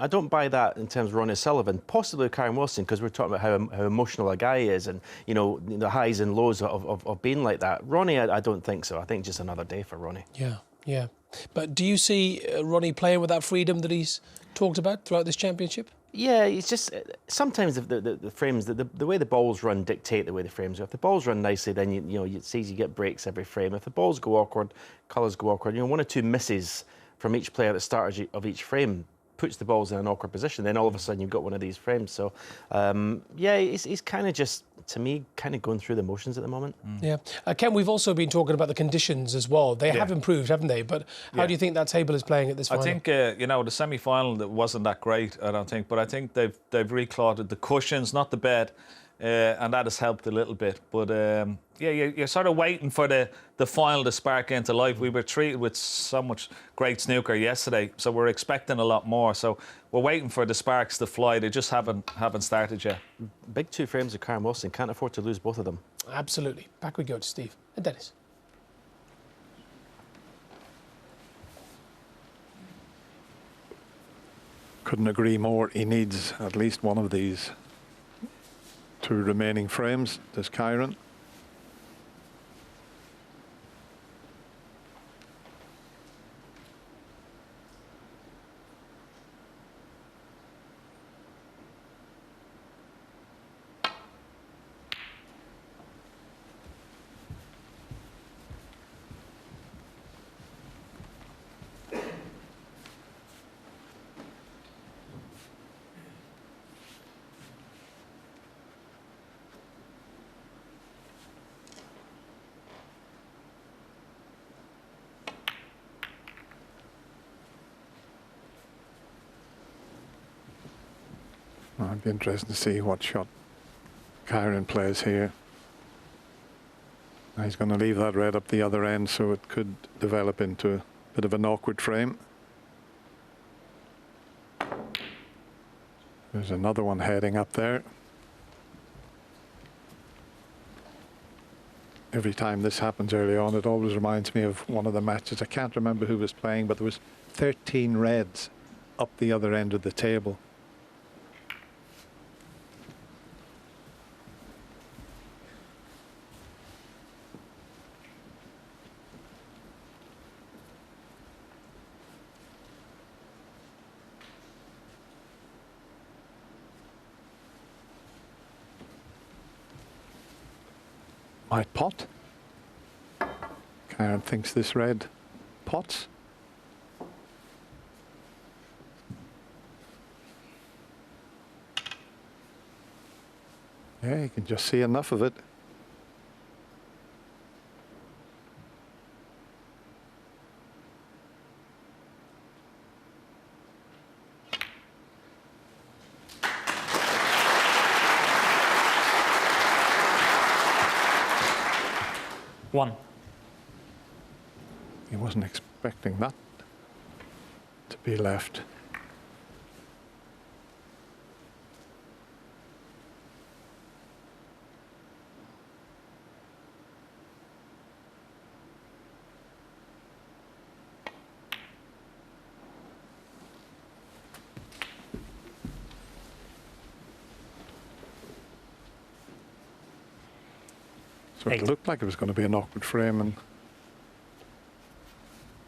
I don't buy that in terms of Ronnie Sullivan, possibly Karen Wilson, because we're talking about how emotional a guy is and, you know, the highs and lows of being like that. Ronnie, I don't think so. I think just another day for Ronnie. Yeah, yeah. But do you see Ronnie playing with that freedom that he's talked about throughout this championship? Yeah, it's just sometimes the frames, the way the balls run dictate the way the frames go. If the balls run nicely, then it says you get breaks every frame. If the balls go awkward, colours go awkward, one or two misses from each player at the start of each frame puts the balls in an awkward position, then all of a sudden you've got one of these frames. So, yeah, he's kind of just, to me, kind of going through the motions at the moment. Yeah. Ken, we've also been talking about the conditions as well. They have improved, haven't they? But how do you think that table is playing at this final? I think, the semi-final that wasn't that great, I don't think. But I think they've reclotted the cushions, not the bed. And that has helped a little bit. But, you're sort of waiting for the final to spark into life. We were treated with so much great snooker yesterday, so we're expecting a lot more. So we're waiting for the sparks to fly. They just haven't started yet. Big two frames of Karen Wilson. Can't afford to lose both of them. Absolutely. Back we go to Steve and Dennis. Couldn't agree more. He needs at least one of these two remaining frames. There's Kyron. It'd be interesting to see what shot Kyron plays here. He's going to leave that red up the other end, so it could develop into a bit of an awkward frame. There's another one heading up there. Every time this happens early on, it always reminds me of one of the matches. I can't remember who was playing, but there was 13 reds up the other end of the table. Might pot. Karen thinks this red pots. Yeah, you can just see enough of it. One. He wasn't expecting that to be left. So it looked like it was going to be an awkward frame, and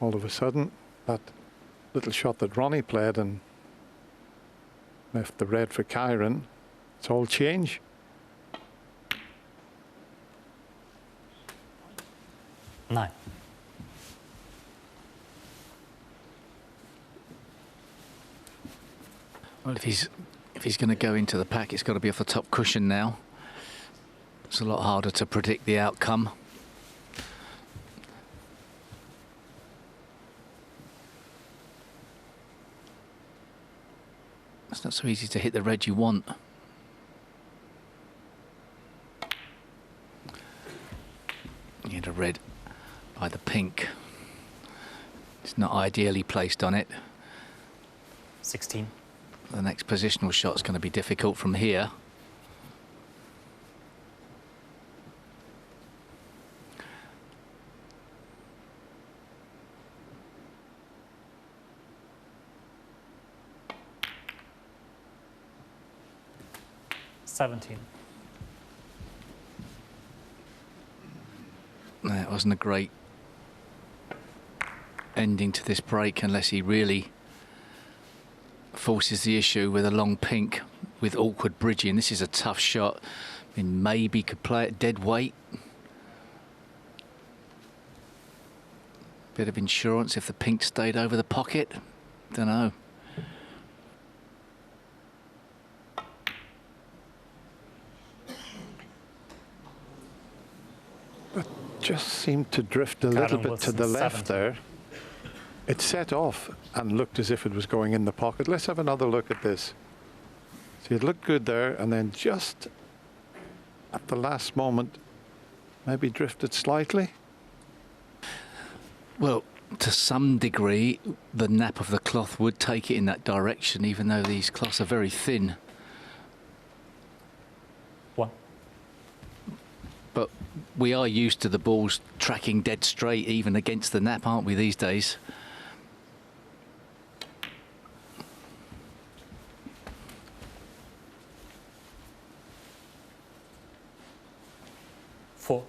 all of a sudden, that little shot that Ronnie played and left the red for Kyron, it's all change. Nine. Well, if he's going to go into the pack, it's got to be off the top cushion now. It's a lot harder to predict the outcome. It's not so easy to hit the red you want. You hit a red by the pink. It's not ideally placed on it. 16. The next positional shot's going to be difficult from here. 17. That wasn't a great ending to this break unless he really forces the issue with a long pink with awkward bridging. This is a tough shot. I mean, maybe could play it dead weight. Bit of insurance if the pink stayed over the pocket. Don't know. Just seemed to drift a little bit to the left there. It set off and looked as if it was going in the pocket. Let's have another look at this. See, it looked good there, and then just at the last moment, maybe drifted slightly. Well, to some degree, the nap of the cloth would take it in that direction, even though these cloths are very thin. 1. But we are used to the balls tracking dead straight, even against the nap, aren't we, these days? Four.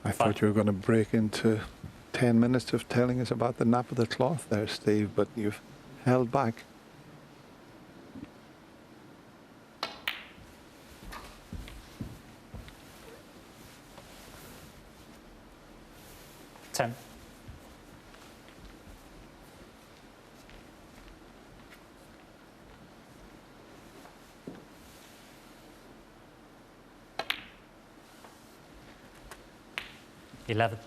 I thought you were going to break into 10 minutes of telling us about the nap of the cloth there, Steve, but you've held back. Ten. $11.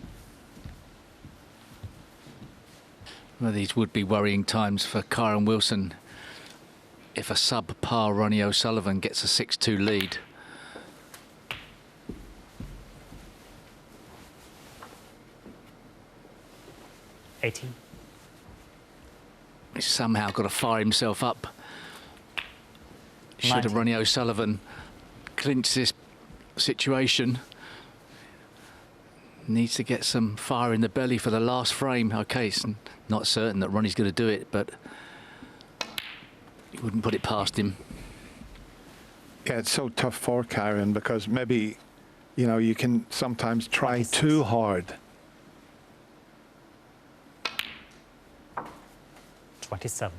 Well, these would be worrying times for Kyron Wilson if a sub-par Ronnie O'Sullivan gets a 6-2 lead. $18. He's somehow got to fire himself up. Should have 19. Ronnie O'Sullivan clinched this situation. Needs to get some fire in the belly for the last frame. Okay, it's not certain that Ronnie's going to do it, but he wouldn't put it past him. Yeah, it's so tough for Kyron because maybe, you know, you can sometimes try 26. too hard. 27.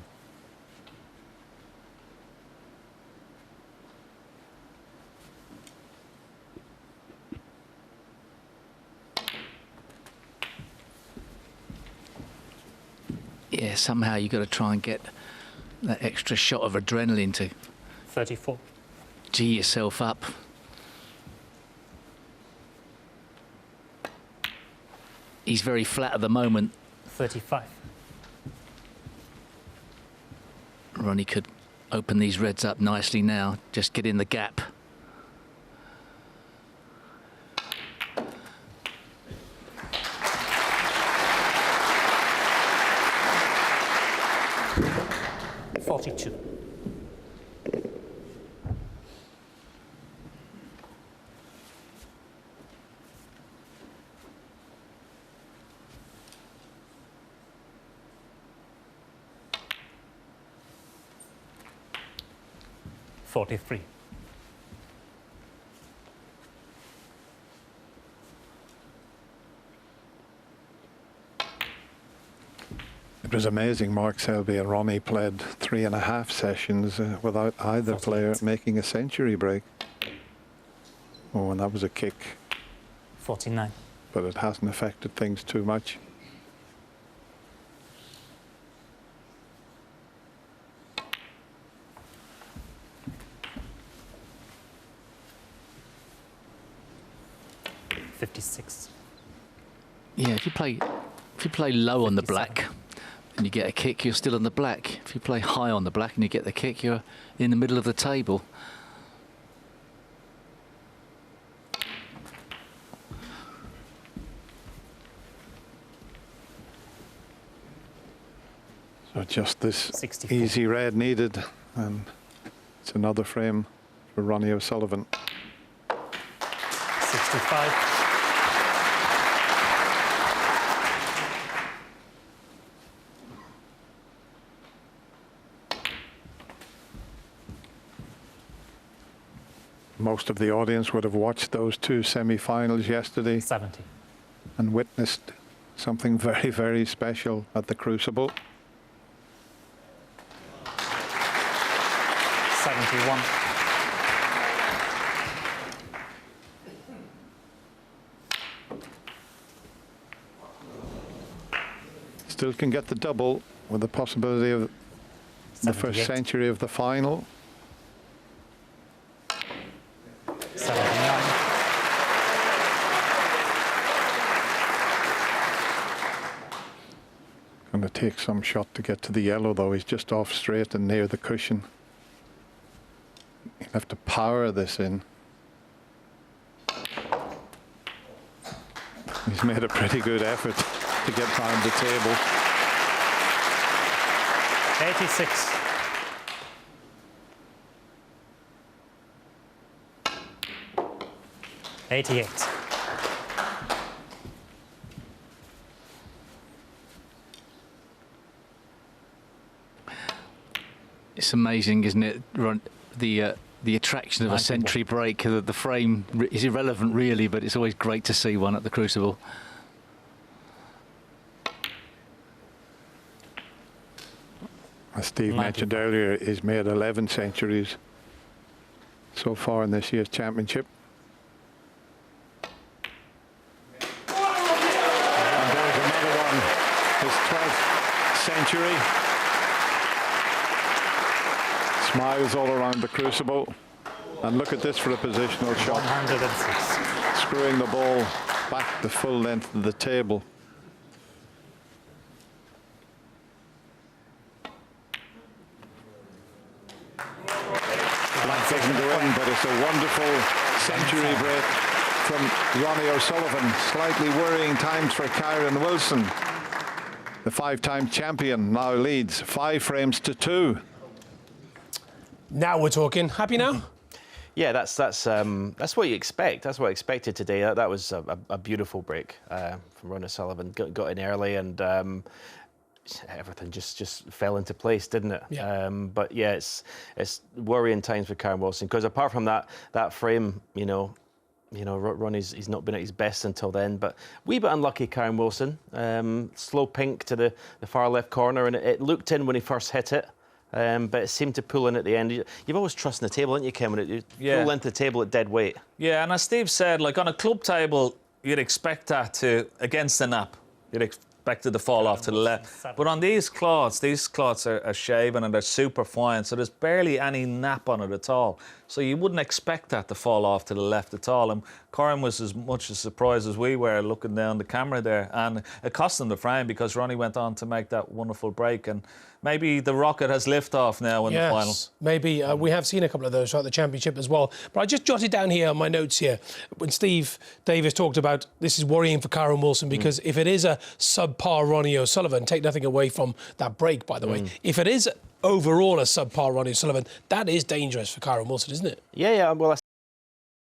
Yeah, somehow you've got to try and get that extra shot of adrenaline to 34. gee yourself up. He's very flat at the moment. 35. Ronnie could open these reds up nicely now, just get in the gap. $42. $43. It was amazing. Mark Selby and Ronnie played 3.5 sessions without either 48. player making a century break. Oh, and that was a kick, 49. but it hasn't affected things too much. $56. Yeah, if you play low on the 57. black and you get a kick, you're still on the black. If you play high on the black and you get the kick, you're in the middle of the table. So just this 64. easy red needed, and it's another frame for Ronnie O'Sullivan. 65. most of the audience would have watched those two semi-finals yesterday 70. and witnessed something very, very special at the Crucible. 71. Still can get the double with the possibility of the first 78. century of the final. 79. Going to take some shot to get to the yellow, though. He's just off straight and near the cushion. He'll have to power this in. He's made a pretty good effort to get behind the table. 86. '88. It's amazing, isn't it? The attraction of a 91. century break. The frame is irrelevant, really, but it's always great to see one at the Crucible. As Steve mentioned earlier, he's made 11 centuries so far in this year's championship. And there's another one, his 12th century. Smiles all around the Crucible. And look at this for a positional shot. 106. Screwing the ball back the full length of the table. Black doesn't go in, but it's a wonderful century break from Ronnie O'Sullivan. Slightly worrying times for Kyron Wilson. The 5-time champion now leads 5 frames to 2. Now we're talking. Happy now? Yeah, that's what you expect. That's what I expected today. That was a beautiful break from Ronnie O'Sullivan. Got in early and everything just fell into place, didn't it? Yeah. But yeah, it's worrying times for Kyron Wilson because apart from that frame, you know, Ronnie's he's not been at his best until then. But wee bit unlucky, Kyron Wilson. Slow pink to the far left corner, and it looked in when he first hit it. But it seemed to pull in at the end. You've always trusted the table, haven't you, Ken? When you full length of the table at dead weight. Yeah, and as Steve said, like on a club table, you'd expect that to, against the nap, you'd expect it to fall off to the left. But on these cloths are shaven and they're super fine, so there's barely any nap on it at all. So you wouldn't expect that to fall off to the left at all. And Corin was as much as surprised as we were looking down the camera there. And it cost him the frame because Ronnie went on to make that wonderful break. And maybe the rocket has liftoff now in the final. Maybe. We have seen a couple of those throughout the championship as well. But I just jotted down here on my notes here, when Steve Davis talked about this is worrying for Kyron Wilson because if it is a subpar Ronnie O'Sullivan, take nothing away from that break, by the way, if it is overall a subpar Ronnie O'Sullivan, that is dangerous for Kyron Wilson, isn't it? Yeah. Well,